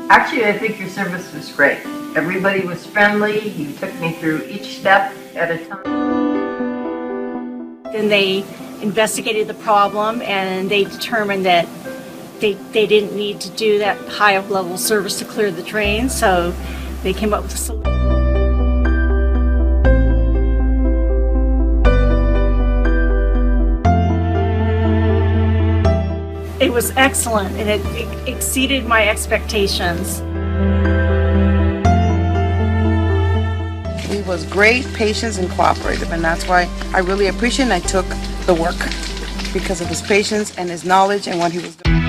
Actually, I think your service was great. Everybody was friendly. You took me through each step at a time. Then they investigated the problem and they determined that they didn't need to do that high level service to clear the drain, so they came up with a solution. It was excellent and it exceeded my expectations. He was great, patient, and cooperative, and that's why I really appreciate and I took the work because of his patience and his knowledge and what he was doing.